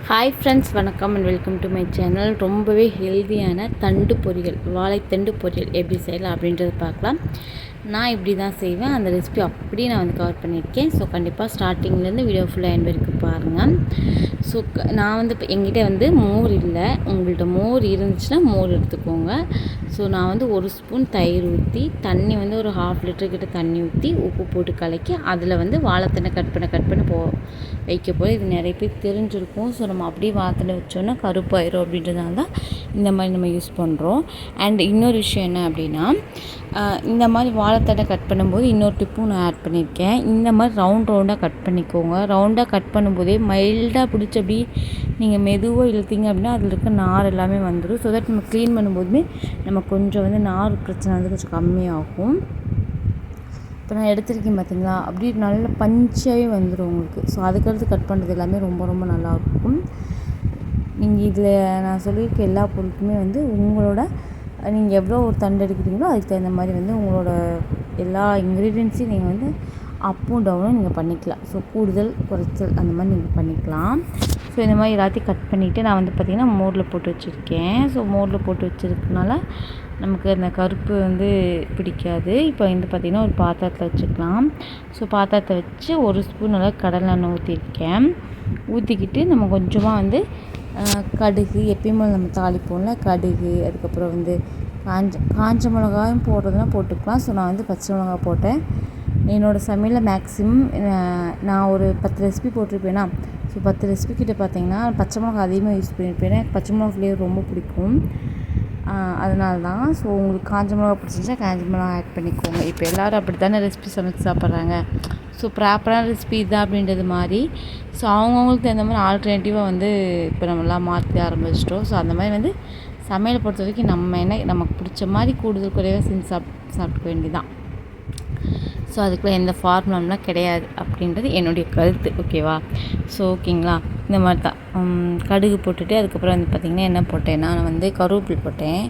Hi friends, வணக்கம் and welcome to my channel. ரொம்பவே ஹெல்தியான தண்டு பொரியல், வாழைத்தண்டு பொரியல் எப்படி செய்யலாம் அப்படின்றத பார்க்கலாம். நான் இப்படி தான் செய்வேன். அந்த ரெசிபி அப்படியே நான் கவர் பண்ணியிருக்கேன். ஸோ கண்டிப்பாக ஸ்டார்டிங்லேருந்து வீடியோ ஃபுல்லாக என் வரைக்கும் பாருங்கள். ஸோ நான் இப்போ எங்கிட்ட மோர் இல்லை. உங்கள்கிட்ட மோர் இருந்துச்சுன்னா மோர் எடுத்துக்கோங்க. ஸோ நான் ஒரு ஸ்பூன் தயிர் ஊற்றி, தண்ணி ஒரு 1/2 லிட்டர் கிட்ட தண்ணி ஊற்றி, உப்பு போட்டு கலக்கி அதில் வாழைத்தண்டை கட் பண்ண வைக்க போய் இது நிறைய பேர் தெரிஞ்சிருக்கும். ஸோ நம்ம அப்படியே வாழைத்தண்டை வச்சோன்னா கருப்பாயிரும். அப்படின்றதுனால தான் இந்த மாதிரி நம்ம யூஸ் பண்ணுறோம். அண்ட் இன்னொரு விஷயம் என்ன அப்படின்னா, இந்த மாதிரி வாழைத்தண்டை கட் பண்ணும்போது இன்னொரு டிப்பும் நான் ஆட் பண்ணியிருக்கேன். இந்த மாதிரி ரவுண்டாக கட் பண்ணிக்கோங்க. ரவுண்டாக கட் பண்ணும்போதே மைல்டாக பிடிச்சி அப்படி நீங்கள் மெதுவாக இழுத்தீங்க அப்படின்னா அதில் இருக்க நார் எல்லாமே வந்துடும். ஸோ தட் நம்ம க்ளீன் பண்ணும்போதுமே நம்ம கொஞ்சம் நார் பிரச்சனை கொஞ்சம் கம்மியாகும். இப்போ நான் எடுத்துருக்கேன் பார்த்தீங்களா, அப்படி நல்ல பஞ்சாகவே வந்துடும் உங்களுக்கு. ஸோ அதுக்கடுத்து கட் பண்ணுறது எல்லாமே ரொம்ப ரொம்ப நல்லாயிருக்கும். நீங்கள் இதில் நான் சொல்லியிருக்க எல்லா பொருளுக்குமே உங்களோட நீங்கள் எவ்வளோ ஒரு தண்டு எடுக்கிறீங்களோ அதுக்கு தகுந்த மாதிரி உங்களோட எல்லா இன்க்ரீடியன்ஸையும் நீங்கள் அப்பும் டவுனும் நீங்கள் பண்ணிக்கலாம். ஸோ கூடுதல் குறைச்சல் அந்த மாதிரி நீங்கள் பண்ணிக்கலாம். ஸோ இந்த மாதிரி எல்லாத்தையும் கட் பண்ணிவிட்டு நான் பார்த்திங்கன்னா மோரில் போட்டு வச்சுருக்கேன். ஸோ மோரில் போட்டு வச்சுருக்கனால நமக்கு அந்த கருப்பு பிடிக்காது. இப்போ பார்த்திங்கன்னா ஒரு பாத்திரத்தில் வச்சுக்கலாம். ஸோ பாத்திரத்தை வச்சு ஒரு ஸ்பூன் அளவு கடலை எண்ணெய் ஊற்றிருக்கேன். ஊற்றிக்கிட்டு நம்ம கொஞ்சமாக கடுகு, எப்பயுமே நம்ம தாளிப்போம்ல, கடுகு, அதுக்கப்புறம் காஞ்ச மிளகாயும் போடுறதுனா போட்டுக்கலாம். ஸோ நான் பச்சை மிளகா போட்டேன். என்னோடய சமையலில் மேக்ஸிமம் நான் ஒரு 10 ரெசிபி போட்டிருப்பேனா, ஸோ 10 ரெசிபி கிட்ட பார்த்திங்கன்னா பச்சை மிளகா அதிகமாக யூஸ் பண்ணியிருப்பேன். எனக்கு பச்சை மிளகா ஃப்ளேவர் ரொம்ப பிடிக்கும். அதனால தான். ஸோ உங்களுக்கு காஞ்ச மிளகா பிடிச்சிருந்துச்சா காஞ்ச மிளகா ஆட் பண்ணிக்கோங்க. இப்போ எல்லோரும் அப்படி தானே ரெசிபி சமைச்சு சாப்பிட்றாங்க. ஸோ ப்ராப்பரான ரெசிபி இதுதான் அப்படின்றது மாதிரி. ஸோ அவங்கவுங்களுக்கு தகுந்த மாதிரி ஆல்டர்னேட்டிவாக இப்போ நம்மளாம் மாற்றி ஆரம்பிச்சிட்டோம். ஸோ அந்த மாதிரி சமையலை பொறுத்த வரைக்கும் நம்ம நமக்கு பிடிச்ச மாதிரி கூடுதல் குறைவாக செஞ்சு சாப்பிட்டுக்க வேண்டியதான். ஸோ அதுக்குள்ளே எந்த ஃபார்முலாம்லாம் கிடையாது அப்படின்றது என்னுடைய கருத்து. ஓகேவா? ஸோ ஓகேங்களா, இந்த மாதிரி தான். கடுகு போட்டுட்டு அதுக்கப்புறம் பார்த்திங்கன்னா என்ன போட்டேன்னா, நான் கருவேப்பிலை போட்டேன்.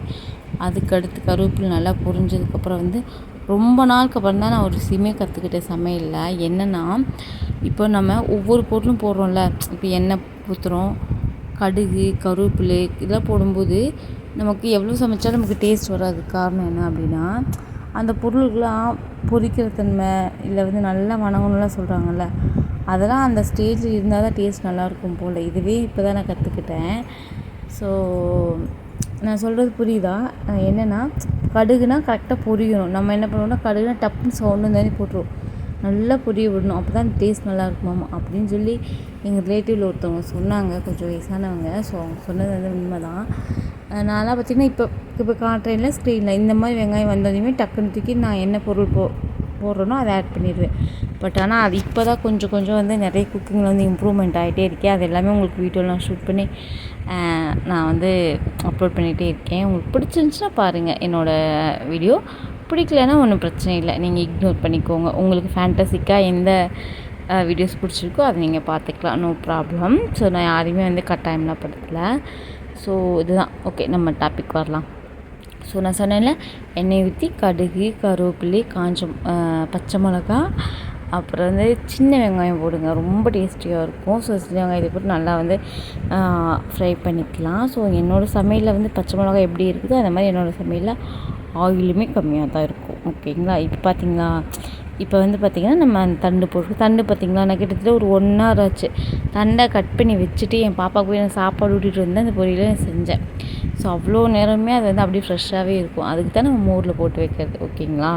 அதுக்கடுத்து கருவேப்பிலை நல்லா பொரிஞ்சதுக்கப்புறம் ரொம்ப நாளுக்கு அப்புறம் தான் நான் ஒரு விஷயமே கற்றுக்கிட்டேன் சமையலில். என்னென்னா, இப்போ நம்ம ஒவ்வொரு பொருளும் போடுறோம்ல, இப்போ எண்ணெய் ஊற்றுறோம், கடுகு, கருவேப்பிலை இதெல்லாம் போடும்போது நமக்கு எவ்வளோ சமைச்சாலும் நமக்கு டேஸ்ட் வராது. காரணம் என்ன அப்படின்னா, அந்த பொருளுக்கெலாம் பொரிக்கிற தன்மை இல்லை நல்லா வணங்கணும்லாம் சொல்கிறாங்கல்ல, அதெல்லாம் அந்த ஸ்டேஜில் இருந்தால் தான் டேஸ்ட் நல்லாயிருக்கும் போல். இதுவே இப்போ தான் நான் கற்றுக்கிட்டேன். ஸோ நான் சொல்கிறது புரியுதா? என்னென்னா, கடுகுனா கரெக்டாக பொரியணும். நம்ம என்ன பண்ணுவோம்னா, கடுகுனா டப்புன்னு சவுண்டு தானே போட்டுருவோம். நல்லா பொரிய விடணும், அப்போ தான் டேஸ்ட் நல்லா இருக்குமாமா அப்படின்னு சொல்லி எங்கள் ரிலேட்டிவில் ஒருத்தவங்க சொன்னாங்க, கொஞ்சம் வயசானவங்க. ஸோ அவங்க சொன்னது உண்மை தான். நான்லாம் பார்த்திங்கன்னா இப்போ காட்டுறேன்ல ஸ்க்ரீனில், இந்த மாதிரி வெங்காயம் வந்ததையுமே டக்குன்னு தூக்கி நான் என்ன பொருள் போடுறேனோ அதை ஆட் பண்ணிடுவேன். பட் ஆனால் அது இப்போ தான் கொஞ்சம் நிறைய குக்கிங்கில் இம்ப்ரூவ்மெண்ட் ஆகிட்டே இருக்கேன். அது எல்லாமே உங்களுக்கு வீடியோலாம் ஷூட் பண்ணி நான் அப்லோட் பண்ணிகிட்டே இருக்கேன். உங்களுக்கு பிடிச்சிருந்துச்சுன்னா பாருங்கள் என்னோடய வீடியோ. பிடிக்கலன்னா ஒன்றும் பிரச்சனை இல்லை, நீங்கள் இக்னோர் பண்ணிக்கோங்க. உங்களுக்கு ஃபேண்டசிக்காக எந்த வீடியோஸ் பிடிச்சிருக்கோ அதை நீங்கள் பார்த்துக்கலாம், நோ ப்ராப்ளம். ஸோ நான் யாரையுமே கட்டாயம்லாம் படுத்தலை. ஸோ இதுதான். ஓகே, நம்ம டாபிக் வரலாம். ஸோ நான் சொன்னேன்ல, எண்ணெய் ஊற்றி கடுகு, கருவேப்பிலை, பச்சை மிளகா, அப்புறம் சின்ன வெங்காயம் போடுங்க, ரொம்ப டேஸ்டியாக இருக்கும். ஸோ சின்ன வெங்காயத்தை போட்டு நல்லா ஃப்ரை பண்ணிக்கலாம். ஸோ என்னோடய சமையலில் பச்சை மிளகா எப்படி இருக்குதோ அந்த மாதிரி என்னோடய சமையலில் ஆயிலுமே கம்மியாக தான் இருக்கும். ஓகேங்களா? இப்போ பார்த்தீங்களா, இப்போ பார்த்திங்கன்னா நம்ம அந்த தண்டு பார்த்திங்களா, நான் கிட்டத்தட்ட ஒரு 1 hour ஆச்சு தண்டை கட் பண்ணி வச்சுட்டு என் பாப்பாவுக்கு போய் நான் சாப்பாடு ஊட்டிகிட்டு வந்தேன். அந்த பொரியலை நான் செஞ்சேன். ஸோ அவ்வளோ நேரமே அது அப்படியே ஃப்ரெஷ்ஷாகவே இருக்கும். அதுக்கு தான் நம்ம மோரில் போட்டு வைக்கிறது. ஓகேங்களா?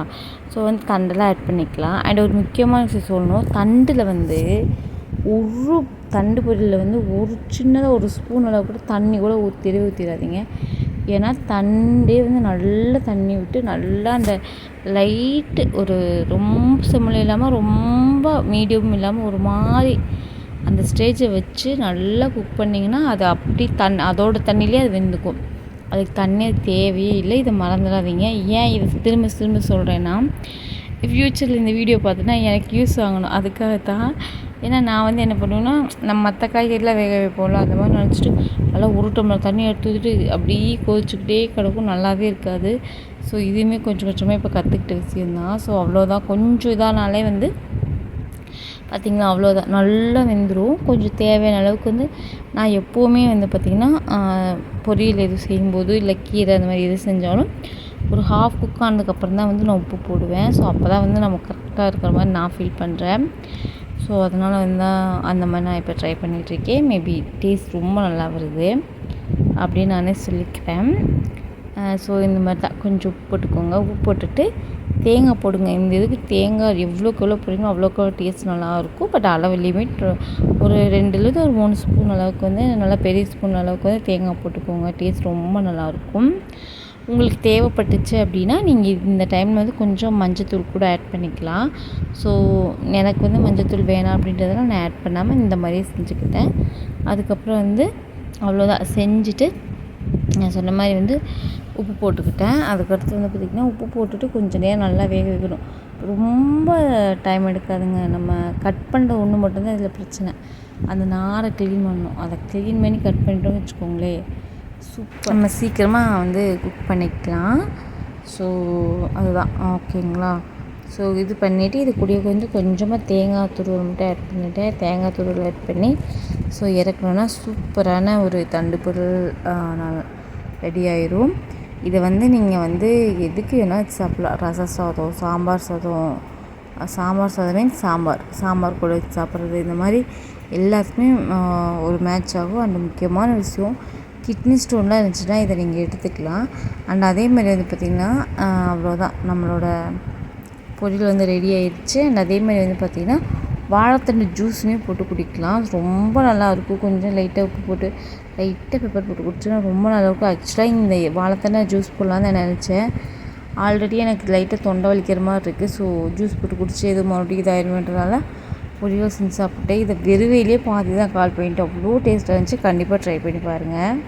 ஸோ தண்டெல்லாம் ஆட் பண்ணிக்கலாம். அண்ட் ஒரு முக்கியமான விஷயம் சொல்லணும், தண்டில் ஒரு தண்டு பொரியலில் ஒரு சின்னதாக ஒரு ஸ்பூன் அளவு கூட தண்ணி கூட ஊற்றிடாதீங்க. ஏன்னா தண்டே நல்லா தண்ணி விட்டு நல்லா அந்த லைட்டு ஒரு ரொம்ப செம்மலும் இல்லாமல் ரொம்ப மீடியமும் இல்லாமல் ஒரு மாதிரி அந்த ஸ்டேஜை வச்சு நல்லா குக் பண்ணிங்கன்னா அது அப்படி அதோட தண்ணியிலே அது வெந்துக்கும். அதுக்கு தண்ணி தேவையே இல்லை. இதை மறந்துடாதீங்க. ஏன் இதை திரும்ப சொல்கிறேன்னா, ஃப்யூச்சரில் இந்த வீடியோ பார்த்துன்னா எனக்கு யூஸ் ஆகணும், அதுக்காக தான். ஏன்னா நான் என்ன பண்ணுவேன்னா, நம்ம மற்ற காய்கறிலாம் வேக வைப்போம்ல, அந்த மாதிரி நினச்சிட்டு நல்லா ஒரு டம்ளர் தண்ணி எடுத்து ஊற்றிட்டு அப்படியே கொதிச்சுக்கிட்டே கிடக்கும், நல்லாவே இருக்காது. ஸோ இதுவுமே கொஞ்சமாக இப்போ கற்றுக்கிட்ட விஷயந்தான். ஸோ அவ்வளோதான். கொஞ்சம் இதானாலே பார்த்திங்களா அவ்வளோதான், நல்லா வெந்துடும். கொஞ்சம் தேவையான அளவுக்கு வந்து நான் எப்போவுமே வந்து பார்த்திங்கன்னா பொரியல் எது செய்யும்போது இல்லை கீரை அந்த மாதிரி எது செஞ்சாலும் ஒரு ஹாஃப் குக் ஆனதுக்கப்புறம் தான் வந்து நான் உப்பு போடுவேன். ஸோ அப்போ தான் வந்து நமக்கு கரெக்டாக இருக்கிற மாதிரி நான் ஃபீல் பண்ணுறேன். ஸோ அதனால் வந்து அந்த மாதிரி நான் இப்போ ட்ரை பண்ணிகிட்ருக்கேன். மேபி டேஸ்ட் ரொம்ப நல்லா வருது அப்படின்னு நானே சொல்லிக்கிறேன். ஸோ இந்த மாதிரி தான் கொஞ்சம் உப்பு போட்டுக்கோங்க. உப்பு போட்டுட்டு தேங்காய் போடுங்க. இந்த இதுக்கு தேங்காய் எவ்வளோக்கு எவ்வளோ போடுறீங்களோ அவ்வளோக்கு எவ்வளோ டேஸ்ட் நல்லாயிருக்கும். பட் அளவு லிமிட் ஒரு 2லேருந்து ஒரு 3 ஸ்பூன் அளவுக்கு வந்து நல்லா பெரிய ஸ்பூன் அளவுக்கு வந்து தேங்காய் போட்டுக்கோங்க. டேஸ்ட் ரொம்ப நல்லாயிருக்கும். உங்களுக்கு தேவைப்பட்டுச்சு அப்படின்னா நீங்கள் இந்த டைமில் வந்து கொஞ்சம் மஞ்சத்தூள் கூட ஆட் பண்ணிக்கலாம். ஸோ எனக்கு வந்து மஞ்சத்தூள் வேணாம் அப்படின்றதுனால நான் ஆட் பண்ணாமல் இந்த மாதிரியே செஞ்சுக்கிட்டேன். அதுக்கப்புறம் வந்து அவ்வளோதான் செஞ்சுட்டு நான் சொன்ன மாதிரி வந்து உப்பு போட்டுக்கிட்டேன். அதுக்கடுத்து வந்து பார்த்திங்கன்னா உப்பு போட்டுட்டு கொஞ்சம் நேரம் நல்லா வேக வைக்கணும். ரொம்ப டைம் எடுக்காதுங்க. நம்ம கட் பண்ணுற ஒன்று மட்டும்தான் இதில் பிரச்சனை. அந்த நாரை க்ளீன் பண்ணணும். அதை க்ளீன் பண்ணி கட் பண்ணிட்டோம்னு வச்சுக்கோங்களேன், சூப்பர், நம்ம சீக்கிரமாக வந்து குக் பண்ணிக்கலாம். ஸோ அதுதான் ஓகேங்களா. ஸோ இது பண்ணிவிட்டு இது கூடயே கொஞ்சமாக தேங்காய் துருவல் மட்டும் ஆட் பண்ணிவிட்டேன். தேங்காய் துருவல் ஆட் பண்ணி ஸோ இறக்கணுன்னா சூப்பரான ஒரு தண்டு பொரியல் ரெடி ஆயிரும். இதை வந்து நீங்கள் வந்து எதுக்கு வேணால் வச்சு சாப்பிட்லாம். ரச சாதம், சாம்பார் சாதம், சாம்பார் சாதம் மீன்ஸ் சாம்பார் கூட வச்சு சாப்பிட்றது, இந்த மாதிரி எல்லாத்துக்குமே ஒரு மேட்ச் ஆகும். அண்ட் முக்கியமான விஷயம், கிட்னி ஸ்டோன்லாம் இருந்துச்சுன்னா இதை நீங்கள் எடுத்துக்கலாம். அண்ட் அதேமாதிரி வந்து பார்த்திங்கன்னா அவ்வளோதான், நம்மளோட பொரியல் வந்து ரெடி ஆயிடுச்சு. அண்ட் அதேமாதிரி வந்து பார்த்திங்கன்னா வாழைத்தண்டு ஜூஸுமே போட்டு குடிக்கலாம். ரொம்ப நல்லாயிருக்கும். கொஞ்சம் லைட்டாக உப்பு போட்டு லைட்டாக பெப்பர் போட்டு குடிச்சோன்னா ரொம்ப நல்லாயிருக்கும். ஆக்சுவலாக இந்த வாழைத்தண்டை ஜூஸ் போடலான்னு தான் நினச்சேன். ஆல்ரெடி எனக்கு லைட்டாக தொண்டை வலிக்கிற மாதிரி இருக்குது. ஸோ ஜூஸ் போட்டு குடிச்சு எது மறுபடியும் இதாகிடுமன்றனால பொரியல் செஞ்சு சாப்பிட்டேன். இதை வெறுவையிலே பாதி தான் கால் பண்ணிட்டு அவ்வளோ டேஸ்ட்டாக இருந்துச்சு. கண்டிப்பாக ட்ரை பண்ணி பாருங்கள்.